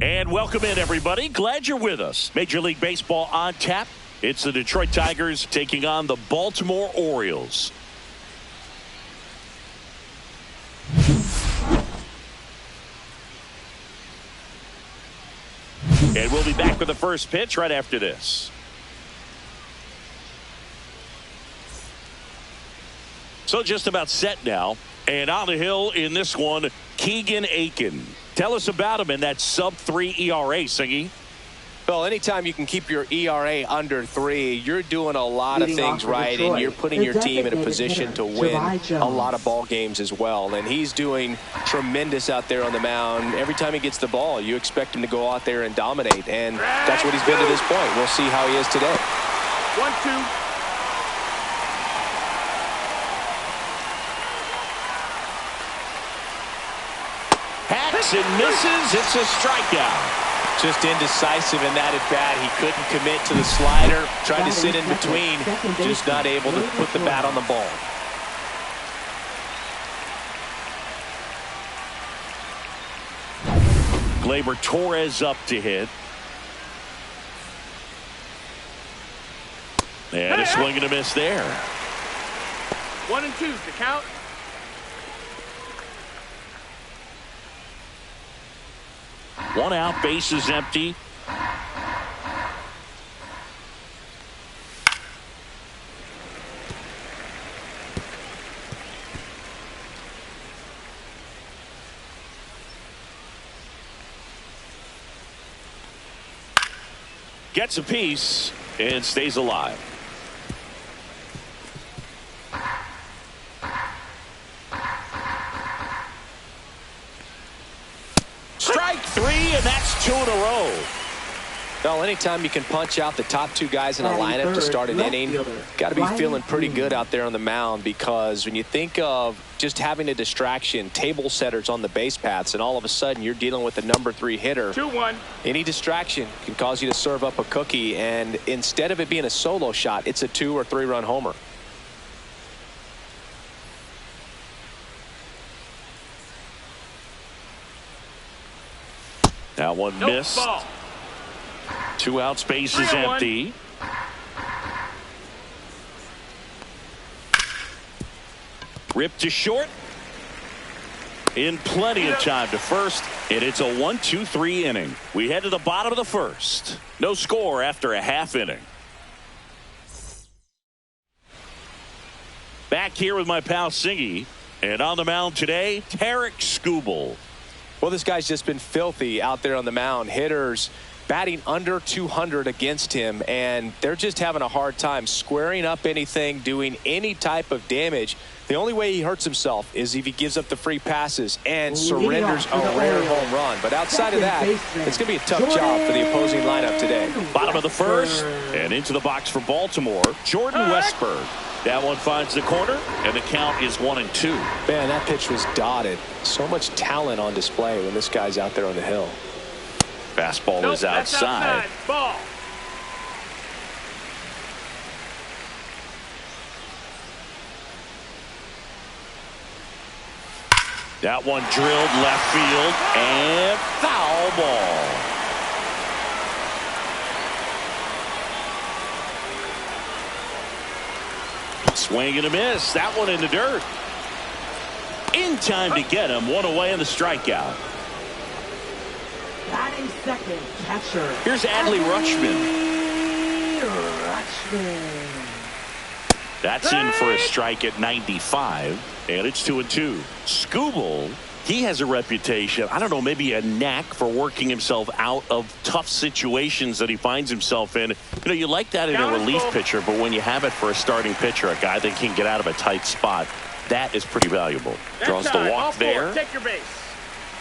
And welcome in, everybody. Glad you're with us. Major League Baseball on tap. It's the Detroit Tigers taking on the Baltimore Orioles. And we'll be back with the first pitch right after this. So just about set now. And on the hill in this one, Keegan Aiken. Tell us about him in that sub-3 ERA, Singy. Well, anytime you can keep your ERA under 3, you're doing a lot of things right, and you're putting your team in a position to win a lot of ball games as well. And he's doing tremendous out there on the mound. Every time he gets the ball, you expect him to go out there and dominate, and that's what he's been to this point. We'll see how he is today. 1-2. Hacks and misses. It's a strikeout. Just indecisive in that at bat. He couldn't commit to the slider. Tried to sit in between. Just not able to put the bat on the ball. Gleyber Torres up to hit. And a swing and a miss there. 1-2 the count. One out, bases empty. Gets a piece and stays alive. Strike 3, and that's 2 in a row. Well, anytime you can punch out the top 2 guys in a lineup to start an inning, got to be feeling pretty good out there on the mound, because when you think of just having a distraction, table setters on the base paths, and all of a sudden you're dealing with the number 3 hitter. 2-1. Any distraction can cause you to serve up a cookie, and instead of it being a solo shot, it's a 2 or 3 run homer. That one missed. Ball. 2 outs, bases empty. Ripped to short. In plenty of time to first, and it's a 1-2-3 inning. We head to the bottom of the first. No score after a half inning. Back here with my pal Singy, and on the mound today, Tarek Skubal. Well, this guy's just been filthy out there on the mound. Hitters batting under 200 against him, and they're just having a hard time squaring up anything, doing any type of damage. The only way he hurts himself is if he gives up the free passes and surrenders a rare home run. But outside of that, it's going to be a tough job for the opposing lineup today. Bottom of the first, and into the box for Baltimore, Jordan Westberg. That one finds the corner, and the count is 1-2. Man, that pitch was dotted. So much talent on display when this guy's out there on the hill. Fastball is outside. Ball. That one drilled left field, and foul ball. Swing and a miss. That one in the dirt. In time to get him. One away in the strikeout. Batting second, catcher. Here's Adley Rutschman. That's in for a strike at 95. And it's 2-2. Skubal, he has a reputation, I don't know, maybe a knack for working himself out of tough situations that he finds himself in. You know, you like that in a relief pitcher, but when you have it for a starting pitcher, a guy that can get out of a tight spot, that is pretty valuable. Draws the walk there. Take your base.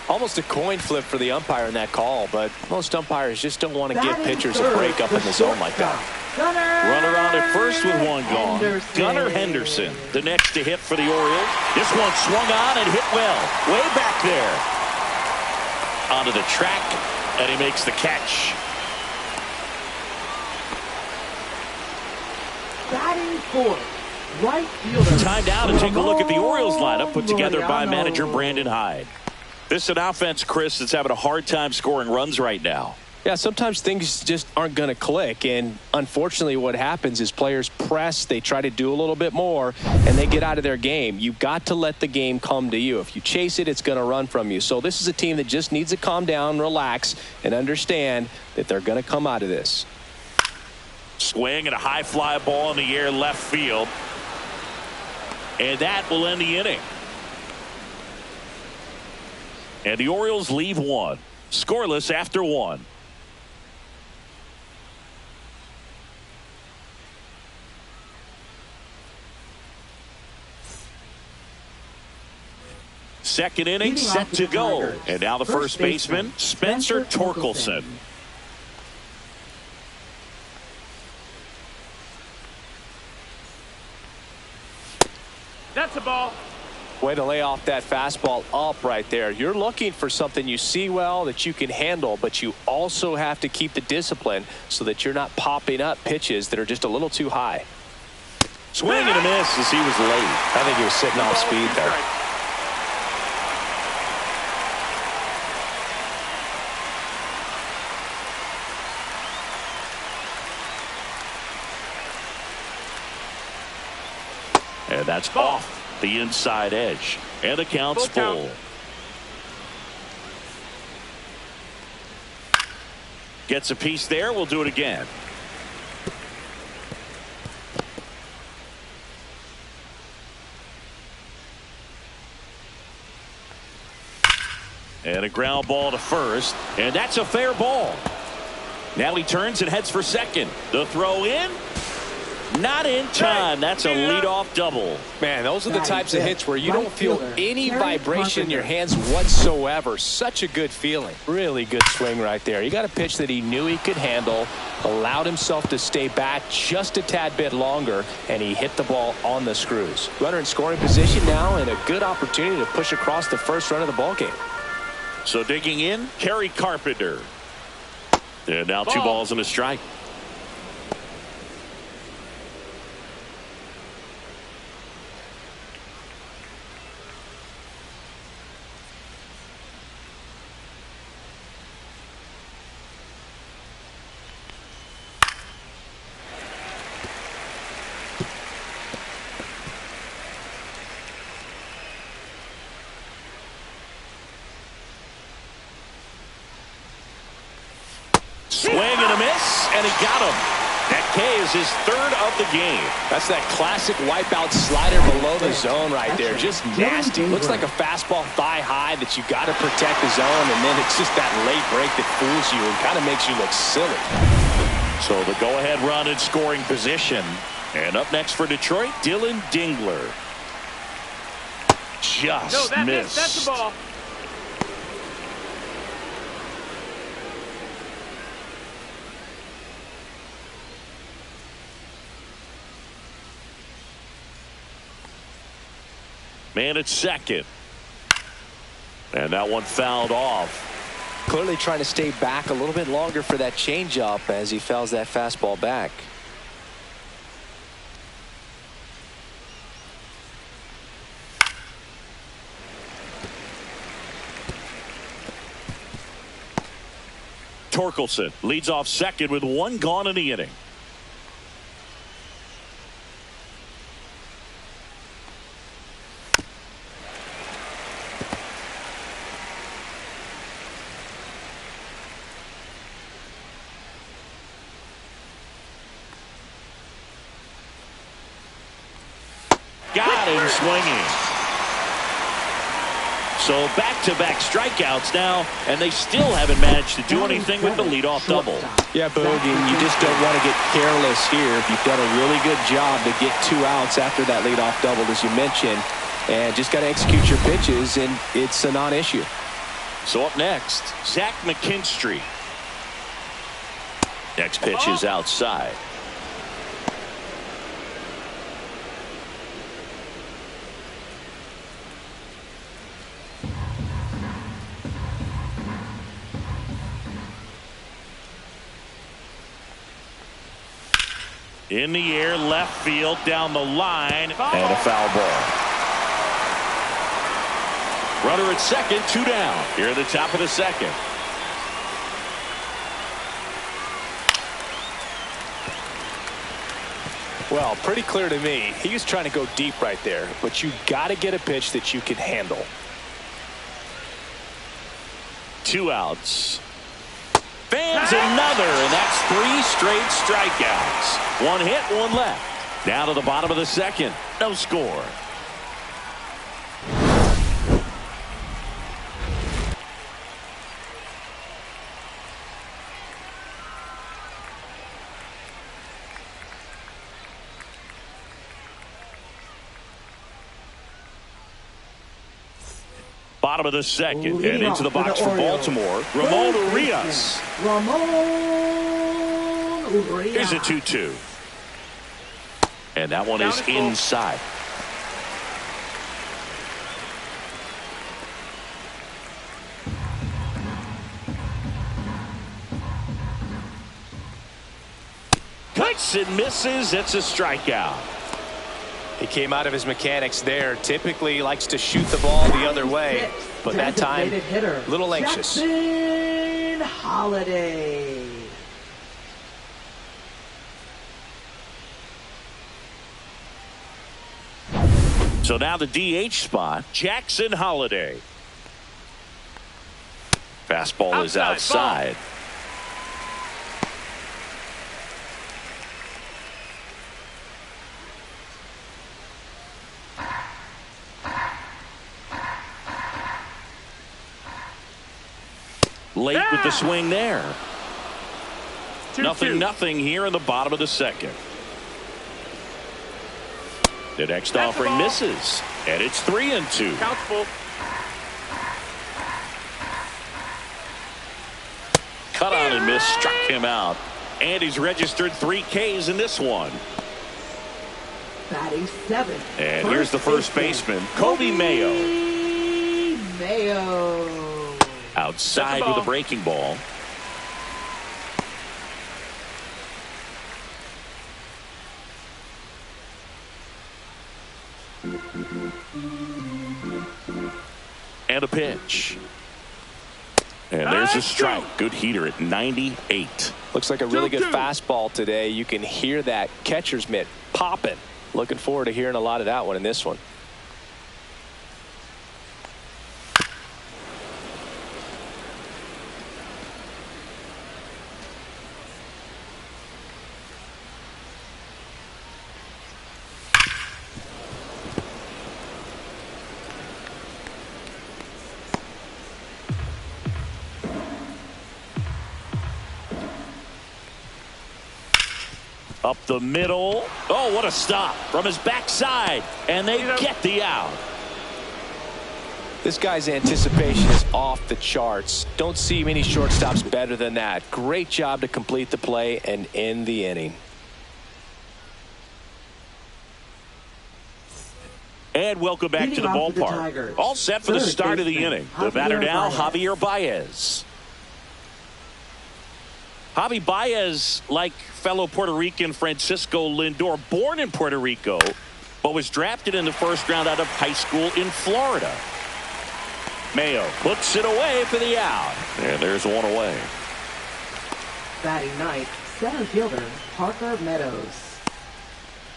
Almost a coin flip for the umpire in that call, but most umpires just don't want to give pitchers a break up in the zone like that. Runner on at first with one gone. Gunnar Henderson, the next to hit for the Orioles. This one swung on and hit well. Way back there. Onto the track, and he makes the catch. Batting fourth, right fielder. Time now to take a look at the Orioles lineup put together by manager Brandon Hyde. This is an offense, Chris, that's having a hard time scoring runs right now. Yeah, sometimes things just aren't going to click, and unfortunately what happens is players press, they try to do a little bit more, and they get out of their game. You've got to let the game come to you. If you chase it, it's going to run from you. So this is a team that just needs to calm down, relax, and understand that they're going to come out of this. Swing and a high fly ball in the air left field. And that will end the inning. And the Orioles leave one. Scoreless after one. Second inning set to go. And now the first baseman, Spencer Torkelson. That's a ball. Way to lay off that fastball up right there. You're looking for something you see well that you can handle, but you also have to keep the discipline so that you're not popping up pitches that are just a little too high. Swing and a miss as he was late. I think he was sitting off speed there. And that's off the inside edge. And the count's full. Gets a piece there. We'll do it again. And a ground ball to first. And that's a fair ball. Now he turns and heads for second. The throw in. Not in time. That's a leadoff double. Man, those are the types of hits where you don't feel any vibration in your hands whatsoever. Such a good feeling. Really good swing right there. He got a pitch that he knew he could handle, allowed himself to stay back just a tad bit longer, and he hit the ball on the screws. Runner in scoring position now, and a good opportunity to push across the first run of the ballgame. So digging in, Kerry Carpenter. And now 2 balls and a strike. Swing and a miss, and he got him. That K is his 3rd of the game. That's that classic wipeout slider below the zone right there. Just nasty. Looks like a fastball thigh high that you got to protect the zone, and then it's just that late break that fools you and kind of makes you look silly. So the go-ahead run in scoring position. And up next for Detroit, Dylan Dingler. Just missed. That's the ball. Man at second. And that one fouled off. Clearly trying to stay back a little bit longer for that changeup as he fouls that fastball back. Torkelson leads off second with 1 gone in the inning. Got him swinging. So back-to-back strikeouts now, and they still haven't managed to do anything with the leadoff double. Yeah, Boogie, you just don't want to get careless here. You've done a really good job to get 2 outs after that leadoff double, as you mentioned, and just got to execute your pitches, and it's a non-issue. So up next, Zach McKinstry. Next pitch is outside. In the air, left field, down the line, and a foul ball. Runner at second, 2 down. Here at the top of the second. Well, pretty clear to me. He was trying to go deep right there, but you got to get a pitch that you can handle. 2 outs. Fans another, and that's 3 straight strikeouts. 1 hit, 1 left. Down to the bottom of the second. No score. Bottom of the second, and into the box for Baltimore, Ramon Urias. Here's a 2-2. And that one is inside. Cuts and misses. It's a strikeout. He came out of his mechanics there. Typically likes to shoot the ball the other way, but that time a little anxious. Jackson Holiday. So now the DH spot, Jackson Holiday. Fastball is outside. Late with the swing there. 0-0 here in the bottom of the second. The next offering misses, and it's 3-2. Count full. Cut on and miss, struck him out. And he's registered 3 Ks in this one. Batting 7th. And here's the first baseman, Kobe Mayo. Outside with a breaking ball. And a pitch. And there's a strike. Good heater at 98. Looks like a really good fastball today. You can hear that catcher's mitt popping. Looking forward to hearing a lot of that one in this one. Up the middle. Oh, what a stop from his backside. And they get the out. This guy's anticipation is off the charts. Don't see many shortstops better than that. Great job to complete the play and end the inning. And welcome back to the ballpark. All set for the start of the inning. The batter now, Javier Baez. Javi Baez, like fellow Puerto Rican Francisco Lindor, born in Puerto Rico, but was drafted in the first round out of high school in Florida. Mayo puts it away for the out. And there's one away. Batting 9th, center fielder Parker Meadows.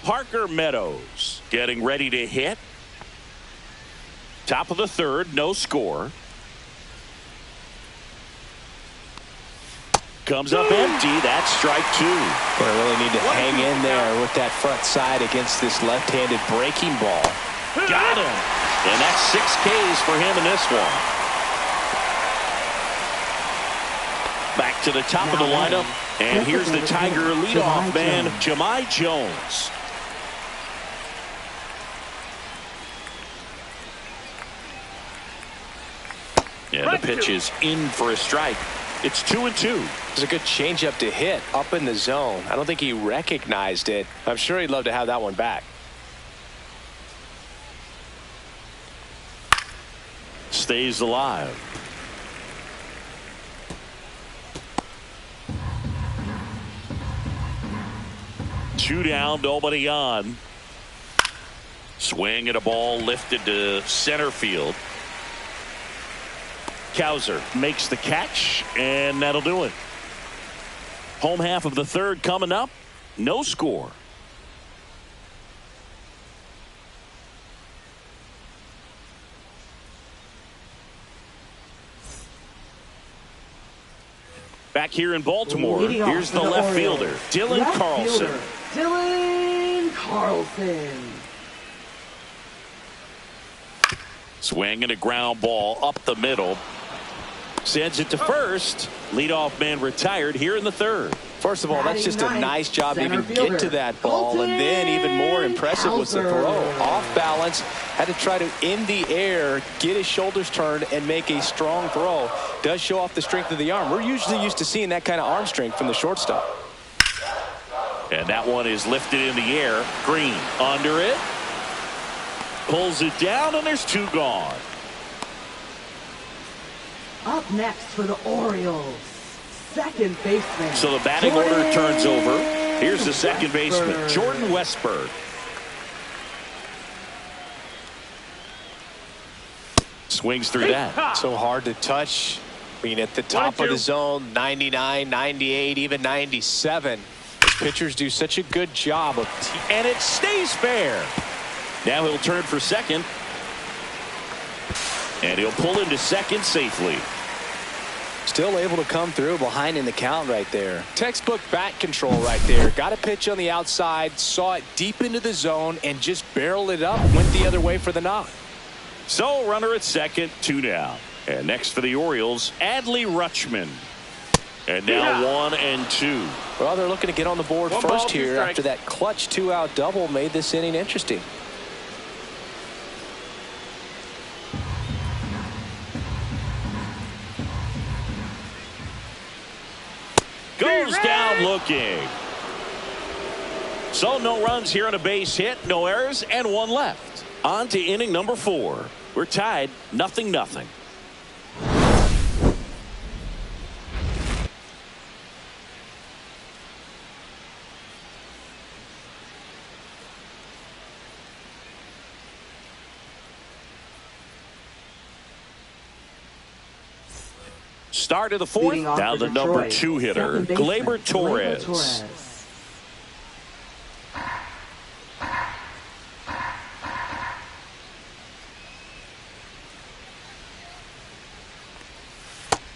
Parker Meadows getting ready to hit. Top of the third, no score. Comes up empty. That's strike 2. They really need to hang in there with that front side against this left-handed breaking ball. Got him. And that's 6 Ks for him in this one. Back to the top of the lineup. And here's the Tiger leadoff man, Jahmai Jones. Yeah, the pitch is in for a strike. It's 2-2. It's a good changeup to hit up in the zone. I don't think he recognized it. I'm sure he'd love to have that one back. Stays alive. Two down, nobody on. Swing at a ball lifted to center field. Kauser makes the catch, and that'll do it. Home half of the third coming up. No score. Back here in Baltimore, here's the left fielder, Dylan Carlson. Dylan Carlson. Swinging a ground ball up the middle. Sends it to first. Leadoff man retired here in the third. First of all, that's just a nice job to even get to that ball, and then even more impressive was the throw. Off balance, had to try to in the air, get his shoulders turned, and make a strong throw. Does show off the strength of the arm. We're usually used to seeing that kind of arm strength from the shortstop. And that one is lifted in the air. Green under it. Pulls it down, and there's two gone. Up next for the Orioles, second baseman. So the batting order turns over. Here's the second baseman, Jordan Westberg. Swings through that. So hard to touch. I mean, at the top of the zone, 99, 98, even 97. These pitchers do such a good job of. And it stays fair. Now he'll turn for second. And he'll pull into second safely. Still able to come through behind in the count right there. Textbook bat control right there. Got a pitch on the outside, saw it deep into the zone, and just barreled it up. Went the other way for the knock. So runner at second, 2 down. And next for the Orioles, Adley Rutschman. And now 1 and 2. Well, they're looking to get on the board first here after that clutch 2-out double made this inning interesting. Goes down looking. So no runs here on a base hit, no errors, and 1 left. On to inning number 4. We're tied 0-0. Start of the fourth. Now the number 2 hitter, Gleyber Torres.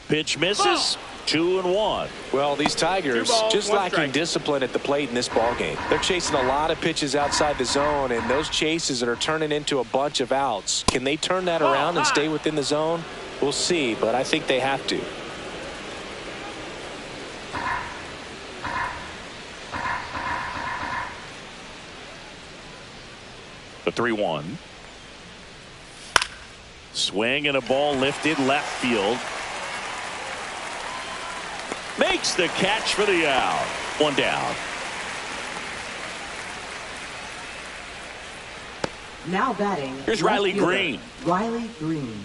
Pitch misses. 2-1. Well, these Tigers just lacking discipline at the plate in this ball game. They're chasing a lot of pitches outside the zone, and those chases that are turning into a bunch of outs. Can they turn that around and stay within the zone? We'll see, but I think they have to. The 3-1. Swing and a ball lifted left field. Makes the catch for the out. 1 down. Now batting. Here's Riley Green. Riley Green.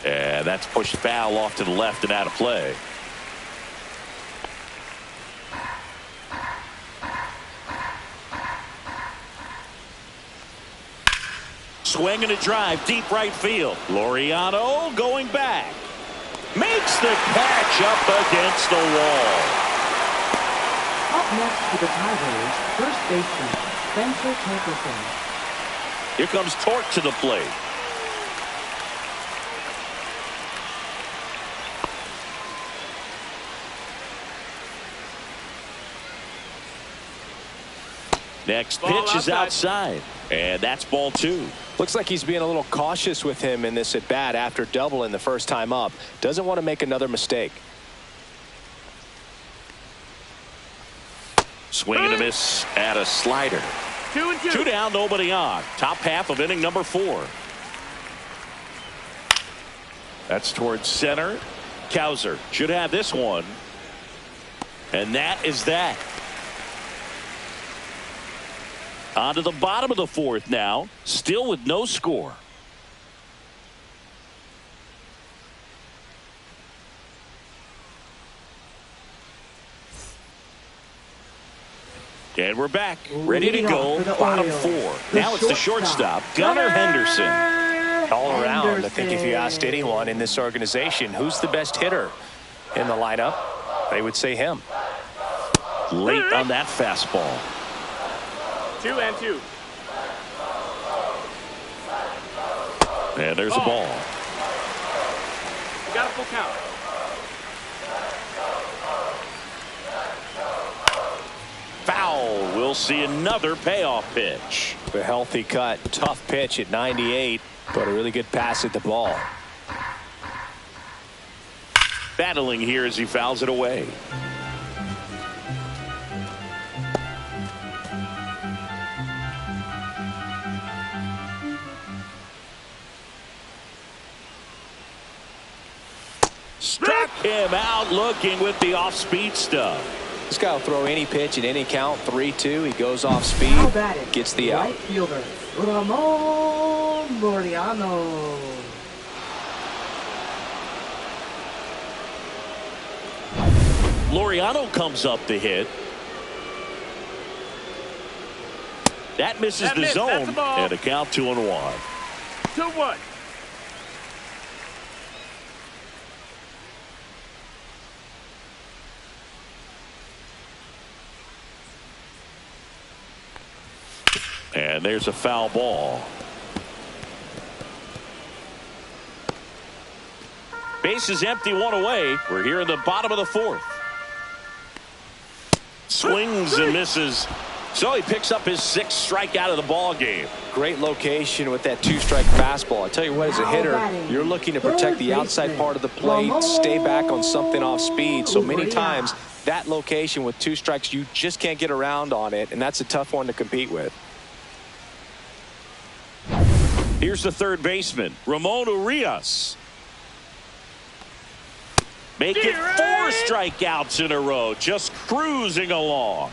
And that's pushed foul off to the left and out of play. Swing and a drive deep right field. Laureano going back. Makes the catch up against the wall. Up next for the Tigers, first baseman, Spencer Torkelson. Here comes Torque to the plate. Next pitch is outside, and that's ball 2. Looks like he's being a little cautious with him in this at bat after doubling the first time up. Doesn't want to make another mistake. Swing and a miss at a slider. 2-2. 2 down, nobody on. Top half of inning number 4. That's towards center. Kauser should have this one. And that is that. On to the bottom of the 4th now, still with no score. And we're back, ready to go, the bottom Orioles, four. the Now it's the shortstop, Gunnar Henderson. All around, I think if you asked anyone in this organization who's the best hitter in the lineup, they would say him. Late on that fastball. 2-2. And there's a ball. You got a full count. Foul. We'll see another payoff pitch. A healthy cut, tough pitch at 98, but a really good pass at the ball. Battling here as he fouls it away. Struck him out looking with the off-speed stuff. This guy will throw any pitch at any count. 3-2. He goes off speed, gets the out. Right fielder, Ramon Laureano. Laureano comes up to hit. That misses the zone. And a count 2-1. 2-1. And there's a foul ball. Base is empty, one away. We're here in the bottom of the fourth. Swings and misses. So he picks up his sixth strikeout of the ball game. Great location with that two-strike fastball. I tell you what, as a hitter, you're looking to protect the outside part of the plate, stay back on something off speed. So many times that location with two strikes, you just can't get around on it, and that's a tough one to compete with. Here's the third baseman, Ramon Urias. Make it 4 strikeouts in a row, just cruising along.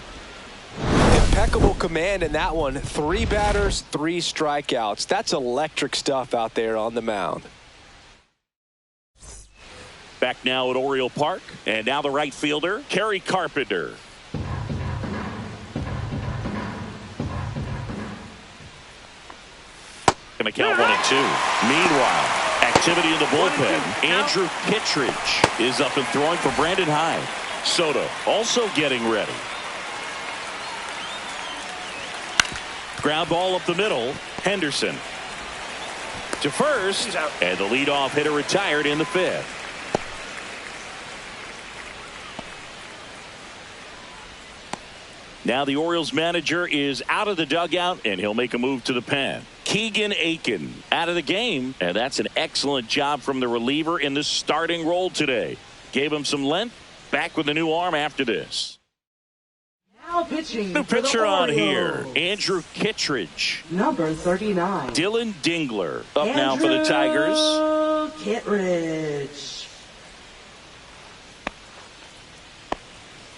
Impeccable command in that one. 3 batters, 3 strikeouts. That's electric stuff out there on the mound. Back now at Oriole Park, and now the right fielder, Kerry Carpenter. Going to count 1-2. Meanwhile, activity in the bullpen. Andrew Kittredge is up and throwing for Brandon Hyde. Soto also getting ready. Ground ball up the middle. Henderson to first, and the leadoff hitter retired in the 5th. Now the Orioles manager is out of the dugout, and he'll make a move to the pen. Keegan Aiken out of the game, and that's an excellent job from the reliever in the starting role today. Gave him some length. Back with a new arm after this. Now pitching. New pitcher on here, Andrew Kittredge. Number 39. Dylan Dingler up now for the Tigers. Kittredge.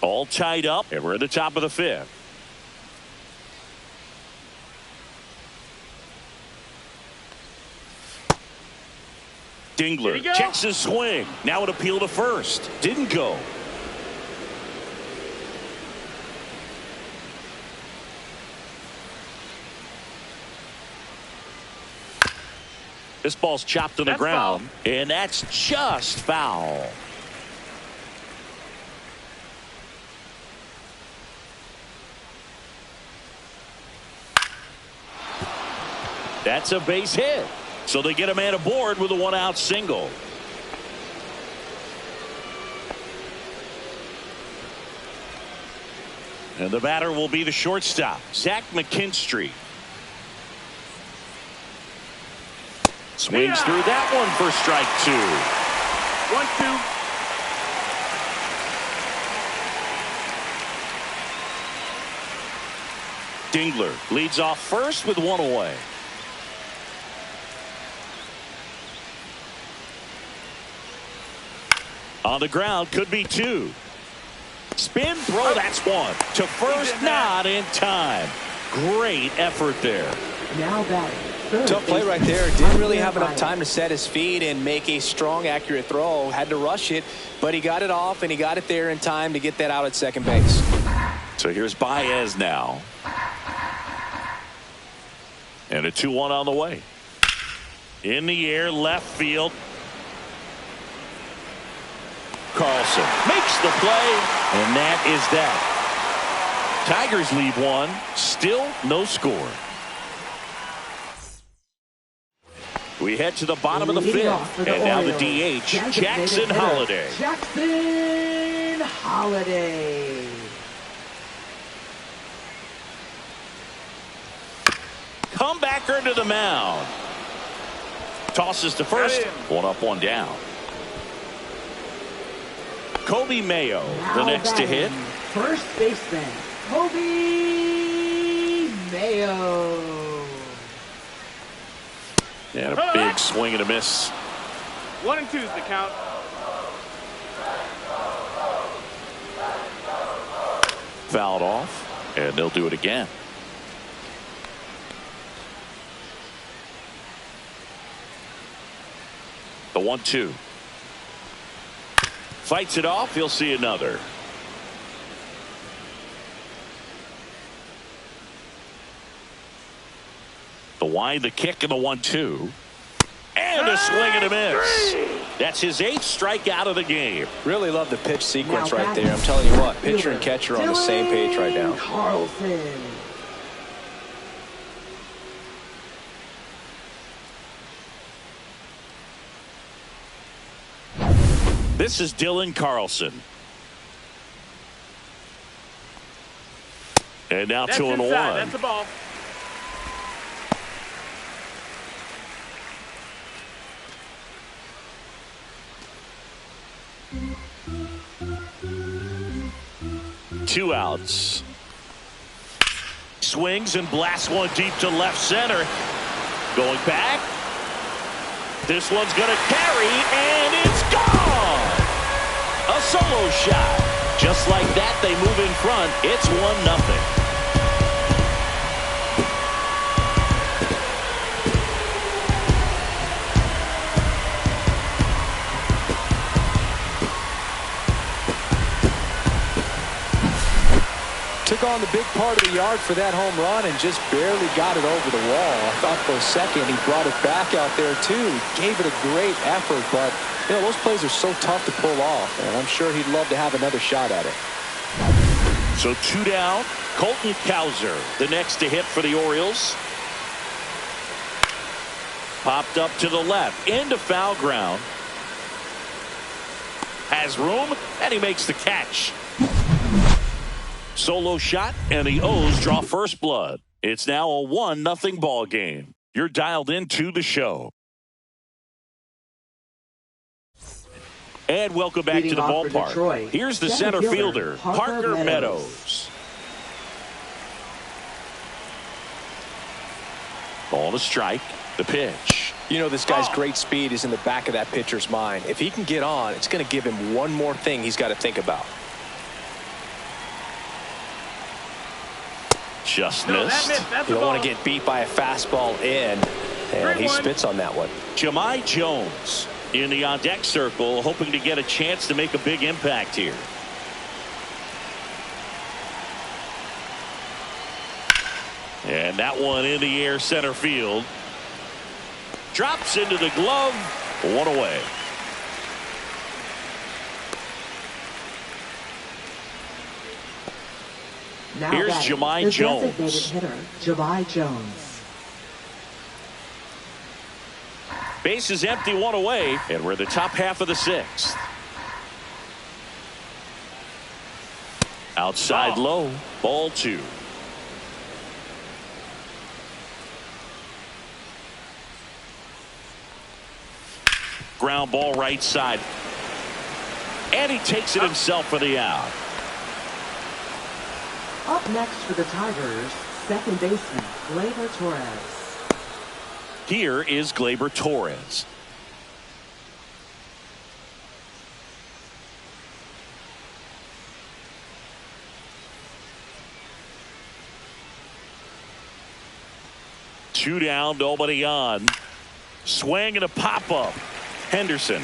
All tied up, and we're at the top of the 5th. Dingler checks his swing. Now an appeal to first. Didn't go. This ball's chopped on the ground, and that's just foul. That's a base hit. So they get a man aboard with a 1-out single. And the batter will be the shortstop, Zach McKinstry. Swings through that one for strike 2. 1-2. Dingler leads off first with 1 away. On the ground, could be 2. Spin throw, that's 1. To first, not in time. Great effort there. Now batting. Tough play right there. Didn't really have enough time to set his feet and make a strong, accurate throw. Had to rush it, but he got it off, and he got it there in time to get that out at second base. So here's Baez now. And a 2-1 on the way. In the air, left field. Carlson makes the play, and that is that. Tigers lead one, still no score. We head to the bottom of the fifth, and now the DH, Jackson Holliday. Jackson Holliday. Comebacker to the mound. Tosses to first. One up, one down. Kobe Mayo, the next to hit. First baseman, Kobe Mayo. And a big swing and a miss. 1 and 2's the count. Fouled off, and they'll do it again. The 1-2. Fights it off. He'll see another. The wind, the kick, and the 1-2. And a swing and a miss. That's his 8th strikeout of the game. Really love the pitch sequence right there. I'm telling you what, pitcher and catcher are on the same page right now. Carlson. This is Dylan Carlson. And now That's 2-1. That's the ball. Two outs. Swings and blasts one deep to left center. Going back. This one's going to carry, and it's gone. A solo shot. Just like that, they move in front. It's 1-0. Took on the big part of the yard for that home run and just barely got it over the wall. I thought for a second he brought it back out there too. Gave it a great effort, but you know those plays are so tough to pull off, and I'm sure he'd love to have another shot at it. So 2 down. Colton Cowser, the next to hit for the Orioles. Popped up to the left into foul ground. Has room, and he makes the catch. Solo shot, and the O's draw first blood. It's now a 1-0 ball game. You're dialed into the show. And welcome back to the ballpark. Here's the center fielder, Parker Meadows. Ball to strike. The pitch. You know this guy's great speed is in the back of that pitcher's mind. If he can get on, it's going to give him one more thing he's got to think about. Just missed. You don't want to get beat by a fastball in, and he spits on that one. Jahmai Jones in the on-deck circle, hoping to get a chance to make a big impact here. And that one in the air center field. Drops into the glove. One away. Now here's Jahmai Jones. Hitter, Jahmai Jones. Base is empty, one away, and we're the top half of the 6th. Outside low, ball 2. Ground ball right side. And he takes it himself for the out. Up next for the Tigers, second baseman, Gleyber Torres. Here is Gleyber Torres. Two down, nobody on. Swing and a pop-up. Henderson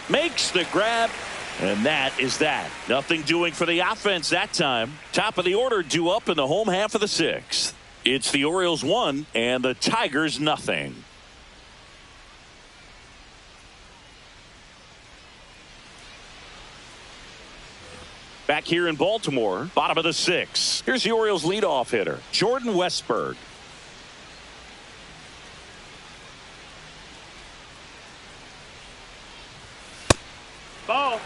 makes the grab, And that is that. Nothing doing for the offense that time. Top of the order due up in the home half of the sixth. It's the Orioles 1 and the Tigers nothing. Back here in Baltimore, bottom of the sixth. Here's the Orioles leadoff hitter, Jordan Westburg. Ball.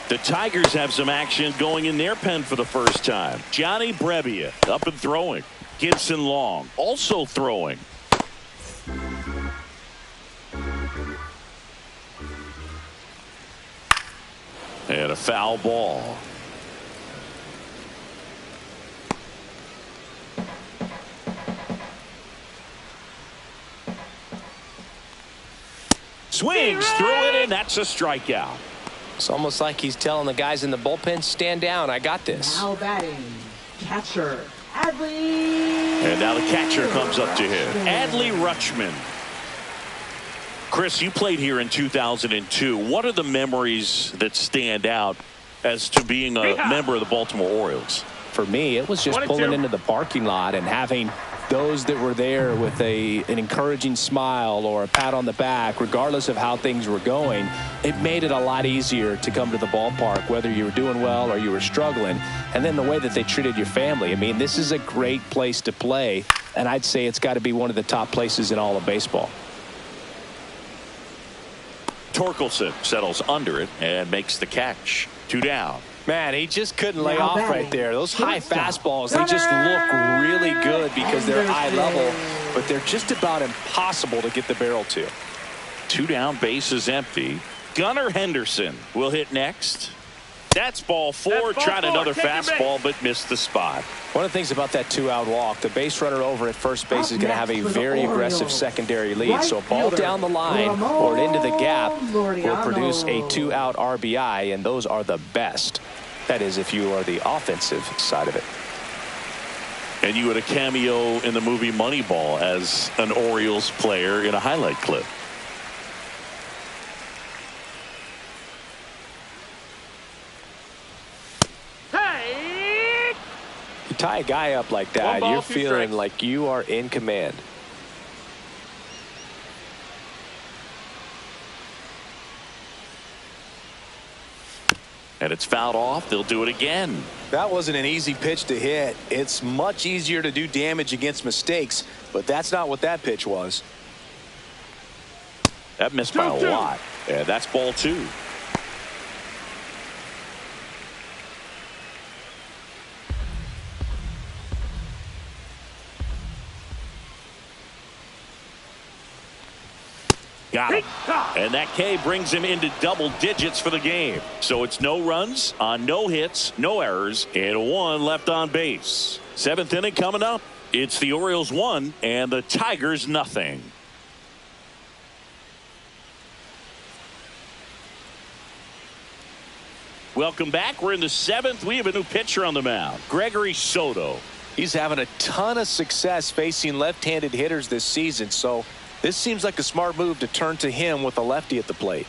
The Tigers have some action going in their pen for the first time. Johnny Brebbia up and throwing. Gibson Long also throwing. And a foul ball. Swings through it, and that's a strikeout. It's almost like he's telling the guys in the bullpen, stand down, I got this. Now batting, catcher, Adley. And now the catcher comes up to him, Adley Rutschman. Chris, you played here in 2002. What are the memories that stand out as to being a member of the Baltimore Orioles? For me, it was just pulling into the parking lot and having those that were there with an encouraging smile or a pat on the back, regardless of how things were going. It made it a lot easier to come to the ballpark, whether you were doing well or you were struggling. And then the way that they treated your family. I mean, this is a great place to play, and I'd say it's got to be one of the top places in all of baseball. Torkelson settles under it and makes the catch. 2 down. Man, he just couldn't lay off right there. Those high fastballs, they just look really good because they're eye level, but they're just about impossible to get the barrel to. 2 down, base is empty. Gunnar Henderson will hit next. That's ball 4. Tried another fastball, but missed the spot. One of the things about that 2-out walk, the base runner over at first base is going to have a very aggressive secondary lead. So a ball down the line or into the gap will produce a 2-out RBI, and those are the best. That is, if you are the offensive side of it. And you had a cameo in the movie Moneyball as an Orioles player in a highlight clip. Hey! You tie a guy up like that, you're feeling like you are in command. And it's fouled off. They'll do it again. That wasn't an easy pitch to hit. It's much easier to do damage against mistakes, but that's not what that pitch was. That missed by a lot. And that's ball 2. Got him. And that K brings him into double digits for the game. So it's no runs on no hits, no errors, and 1 left on base. 7th inning coming up. It's the Orioles 1 and the Tigers nothing. Welcome back. We're in the 7th. We have a new pitcher on the mound, Gregory Soto. He's having a ton of success facing left-handed hitters this season, so this seems like a smart move to turn to him with a lefty at the plate.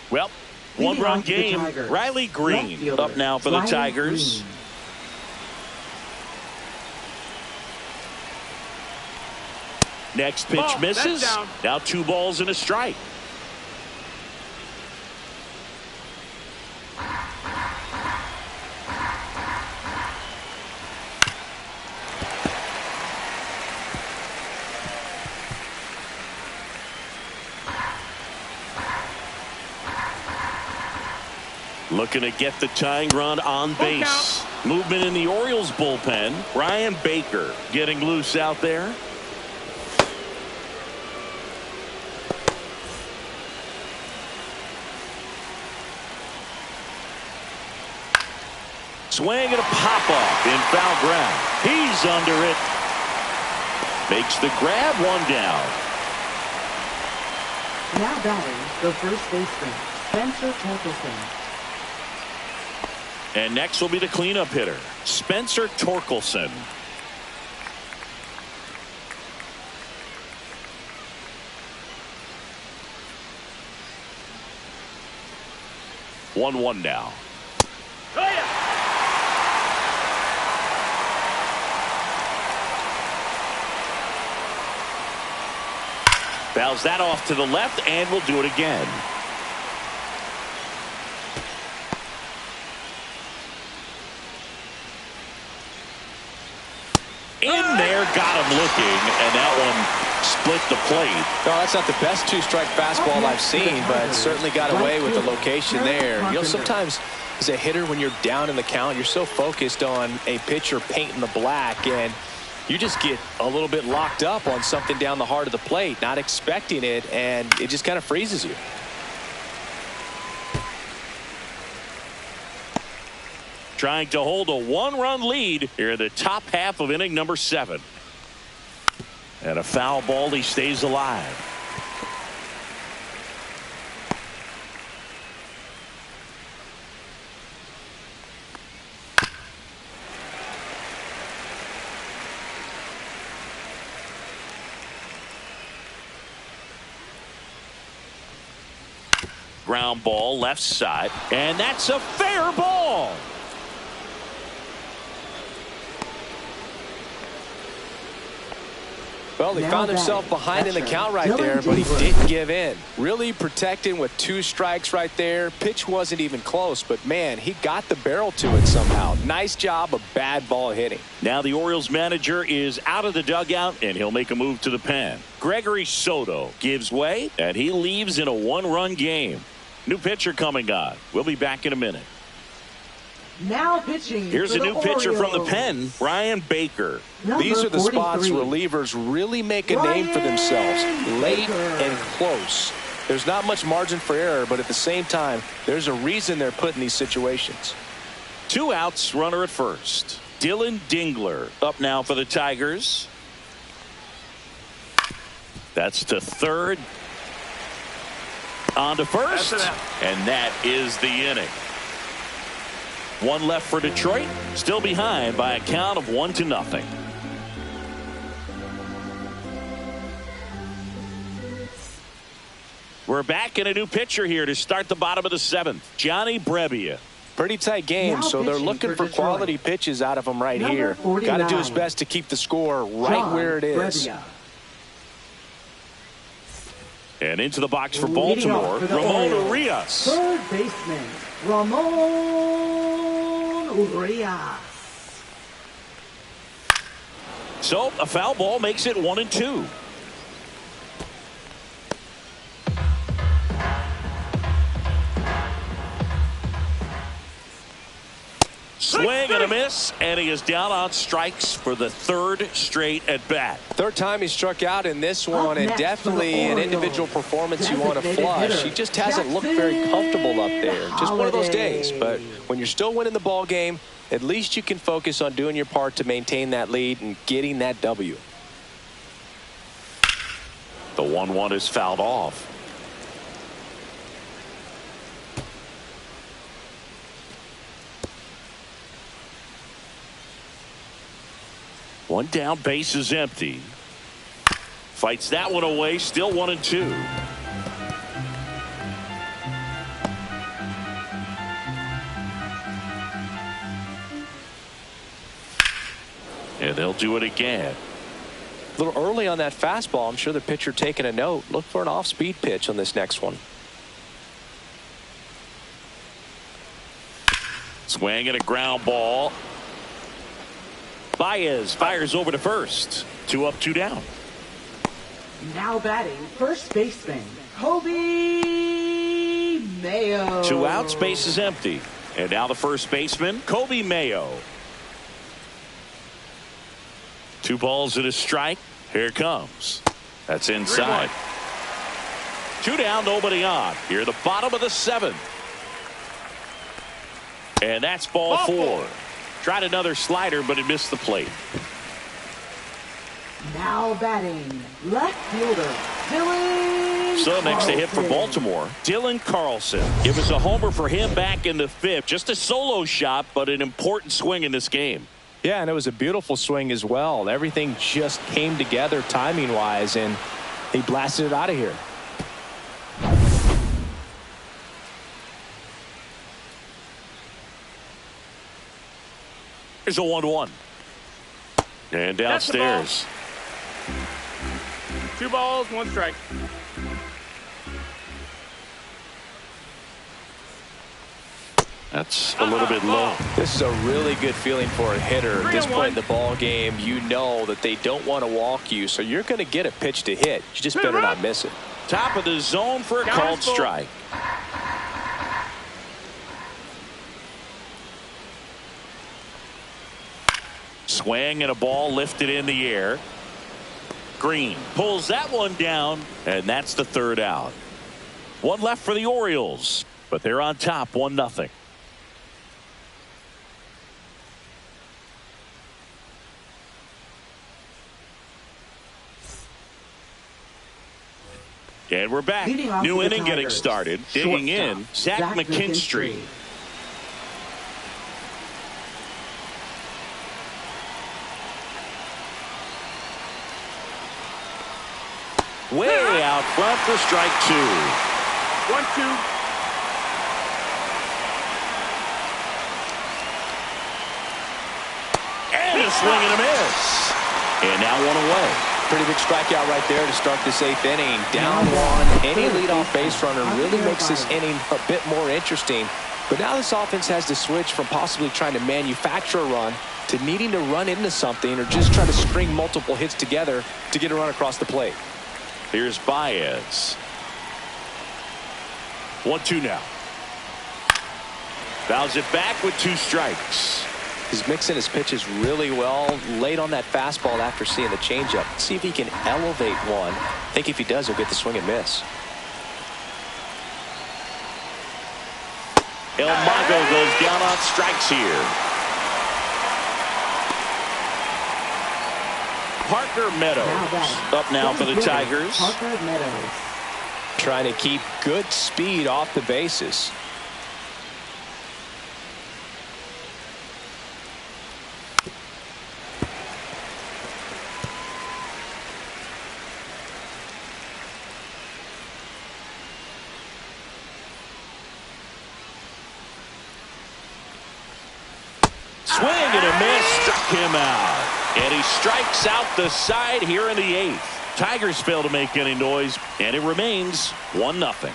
Well, 1-run game. Riley Green up now for the Tigers. Next pitch misses. Now 2 balls and a strike. Looking to get the tying run on base. Movement in the Orioles bullpen. Ryan Baker getting loose out there. Swing and a pop-up in foul ground. He's under it. Makes the grab, 1 down. Now batting, the first baseman, Spencer Torkelson. And next will be the cleanup hitter, Spencer Torkelson. 1-1 now. Oh, yeah. Fouls that off to the left, and we'll do it again. In there, got him looking, and that one split the plate. No, that's not the best two-strike fastball I've seen, but certainly got away with the location there. You know, sometimes as a hitter, when you're down in the count, you're so focused on a pitcher painting the black, and you just get a little bit locked up on something down the heart of the plate, not expecting it, and it just kind of freezes you. Trying to hold a one-run lead here in the top half of inning number 7. And a foul ball, he stays alive. Ground ball left side, and that's a fair ball. Well, he found himself behind in the count right there, but he didn't give in. Really protecting with 2 strikes right there. Pitch wasn't even close, but man, he got the barrel to it somehow. Nice job of bad ball hitting. Now the Orioles manager is out of the dugout, and he'll make a move to the pen. Gregory Soto gives way, and he leaves in a 1-run game. New pitcher coming on. We'll be back in a minute. Now pitching. Here's a new pitcher from the pen, Brian Baker. These are the spots relievers really make a name for themselves. Late and close. There's not much margin for error, but at the same time, there's a reason they're put in these situations. 2 outs, runner at first. Dylan Dingler up now for the Tigers. That's to third. On to first. And that is the inning. 1 left for Detroit. Still behind by a count of 1-0. We're back in a new pitcher here to start the bottom of the 7th. Johnny Brebbia. Pretty tight game, so they're looking for quality pitches out of him right here. Got to do his best to keep the score right where it is. And into the box for Baltimore, Ramon Urias. Third baseman, Ramon Urias. So a foul ball makes it 1-2. Swing and a miss, and he is down on strikes for the 3rd straight at bat. 3rd time he struck out in this one, and definitely an individual performance you want to flush. He just hasn't looked very comfortable up there. Just one of those days. But when you're still winning the ball game, at least you can focus on doing your part to maintain that lead and getting that W. The 1-1 is fouled off. One down, base is empty. Fights that one away, still 1-2. And they'll do it again. A little early on that fastball. I'm sure the pitcher taking a note. Look for an off-speed pitch on this next one. Swing and a ground ball. Baez fires over to first. 2 up, 2 down. Now batting, first baseman, Kobe Mayo. 2 outs, base is empty. And now the first baseman, Kobe Mayo. 2 balls and a strike. Here it comes. That's inside. 2 down, nobody on. Here at the bottom of the 7th. And that's ball 4. Tried another slider, but it missed the plate. Now batting, left fielder, Dylan So next to hit for Baltimore, Dylan Carlson. It was a homer for him back in the 5th. Just a solo shot, but an important swing in this game. Yeah, and it was a beautiful swing as well. Everything just came together timing-wise, and he blasted it out of here. Here's a 1-1. And downstairs. 2 balls, 1 strike. That's a little bit low. This is a really good feeling for a hitter at this point in the ball game. You know that they don't want to walk you, so you're going to get a pitch to hit. You just better not miss it. Top of the zone for a called strike. Swing and a ball lifted in the air. Green pulls that one down, and that's the 3rd out. 1 left for the Orioles, but they're on top 1-0. And we're back. New inning getting started. Digging in, Zach McKinstry. Way out front for strike 2. 1-2. And a swing and a miss. And now 1 away. Pretty big strikeout right there to start this 8th inning. Down 1. Any leadoff base runner really makes this inning a bit more interesting. But now this offense has to switch from possibly trying to manufacture a run to needing to run into something or just try to string multiple hits together to get a run across the plate. Here's Baez. 1-2 now. Fouls it back with 2 strikes. He's mixing his pitches really well. Late on that fastball after seeing the changeup. See if he can elevate one. I think if he does, he'll get the swing and miss. El Mago goes down on strikes here. Parker Meadows up now for the Tigers. Parker Meadows. Trying to keep good speed off the bases. Swing and a miss, struck him out. And he strikes out the side here in the 8th. Tigers fail to make any noise, and it remains 1-0.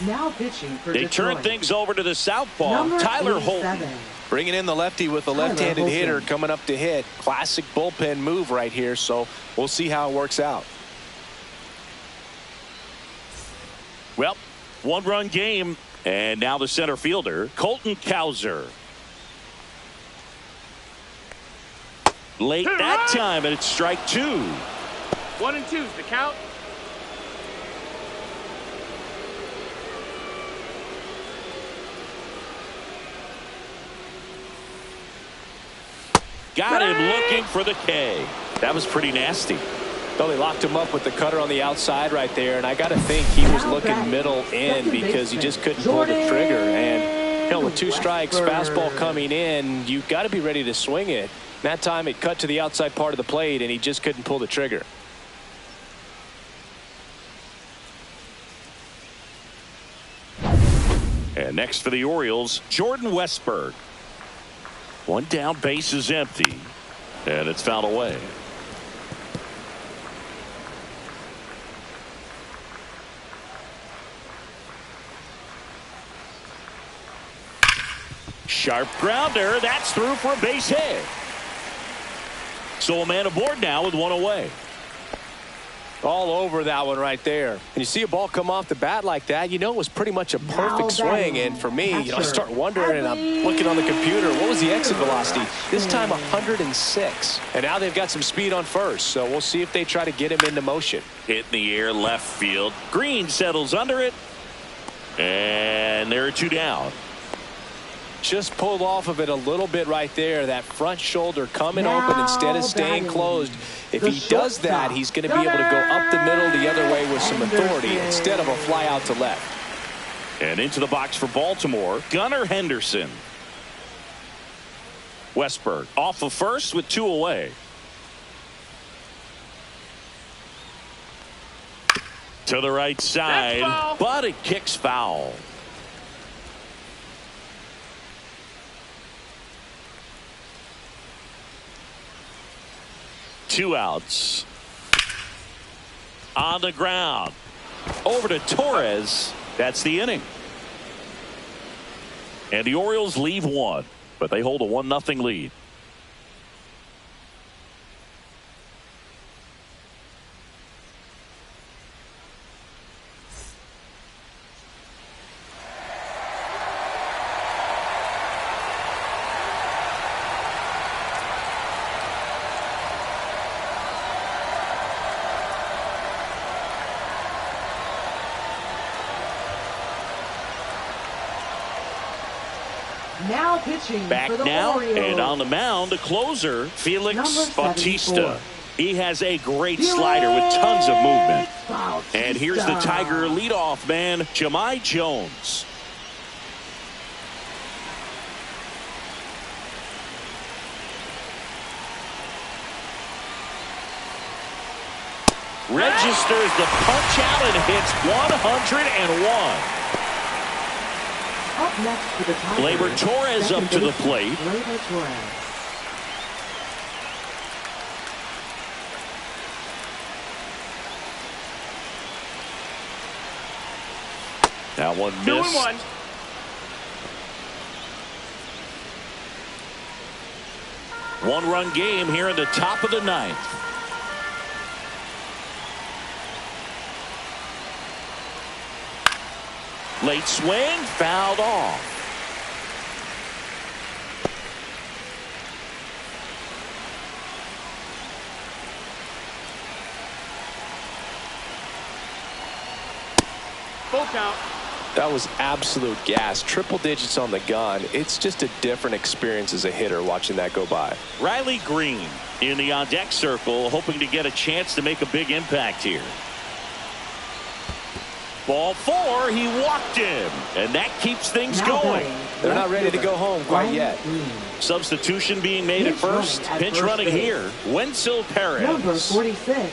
Now pitching for They Detroit. turn things over to the southpaw, Number Tyler 87. Holton. Bringing in the lefty with the left-handed Holton. hitter coming up to hit. Classic bullpen move right here, so we'll see how it works out. Well, 1-run game, and now the center fielder, Colton Cowser. Late that time, and it's strike 2. 1-2's the count. Got him looking for the K. That was pretty nasty. Well, they locked him up with the cutter on the outside right there, and I got to think he was looking middle in because he just couldn't pull the trigger. And you know, with 2 strikes, fastball coming in, you got to be ready to swing it. That time it cut to the outside part of the plate, and he just couldn't pull the trigger. And next for the Orioles, Jordan Westberg. 1 down, base is empty, and it's fouled away. Sharp grounder, that's through for a base hit. So a man aboard now with 1 away. All over that one right there. And you see a ball come off the bat like that, you know it was pretty much a perfect swing. And for me, I start wondering, and I'm looking on the computer, what was the exit velocity? This time 106. And now they've got some speed on first, so we'll see if they try to get him into motion. Hit in the air, left field. Green settles under it. And there are 2 down. Just pulled off of it a little bit right there. That front shoulder coming open instead of staying closed. If he does that, he's going to be able to go up the middle the other way with some authority instead of a fly out to left. And into the box for Baltimore, Gunnar Henderson. Westberg off of first with 2 away. To the right side, but it kicks foul. 2 outs. On the ground. Over to Torres. That's the inning. And the Orioles leave 1, but they hold a 1-0 lead. Now pitching Back for the now, Orioles. and on the mound, the closer, Felix Number Bautista. 74. He has a great slider with tons of movement. Bautista. And here's the Tiger leadoff man, Jahmai Jones. Registers the punch out and hits 101. Up next for the Tigers. Gleyber Torres up to the plate. Gleyber Torres. That one 2-1. missed. One-run game here in the top of the 9th. Late swing, fouled off. Full count. That was absolute gas. Triple digits on the gun. It's just a different experience as a hitter watching that go by. Riley Green in the on-deck circle, hoping to get a chance to make a big impact here. Ball 4, he walked him, and that keeps things Now going. batting, They're not ready to fielder, go home quite yet. Green. Substitution being made at first. Pinch running base. here. Wenzel Perez. Number 46.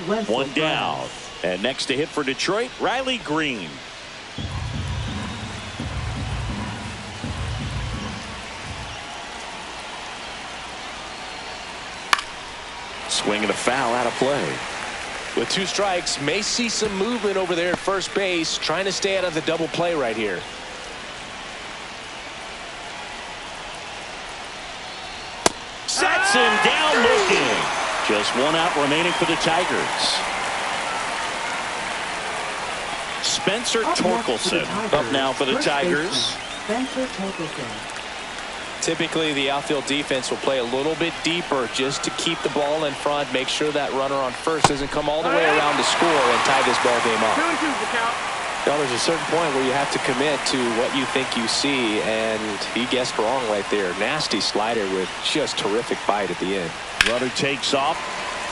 Wenzel One down. Perez. And next to hit for Detroit, Riley Green. Swing and a foul out of play. With 2 strikes, may see some movement over there at first base, trying to stay out of the double play right here. Sets him down looking. Just 1 out remaining for the Tigers. Spencer Up next for the Torkelson Tigers, up now for the first Tigers. baseman, Spencer Torkelson. Typically, the outfield defense will play a little bit deeper just to keep the ball in front, make sure that runner on first doesn't come all the way around to score and tie this ball game up. 2-2 the count. Now, there's a certain point where you have to commit to what you think you see, and he guessed wrong right there. Nasty slider with just terrific bite at the end. Runner takes off,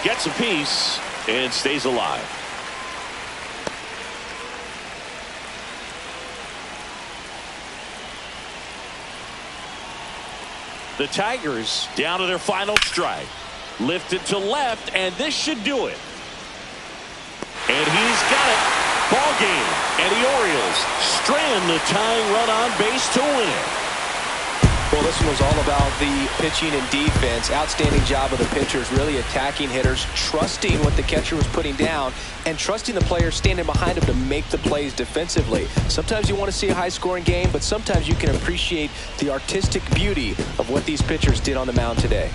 gets a piece, and stays alive. The Tigers down to their final strike. Lifted to left, and this should do it. And he's got it. Ball game. And the Orioles strand the tying run on base to win it. Well, this one was all about the pitching and defense. Outstanding job of the pitchers, really attacking hitters, trusting what the catcher was putting down, and trusting the players standing behind him to make the plays defensively. Sometimes you want to see a high-scoring game, but sometimes you can appreciate the artistic beauty of what these pitchers did on the mound today.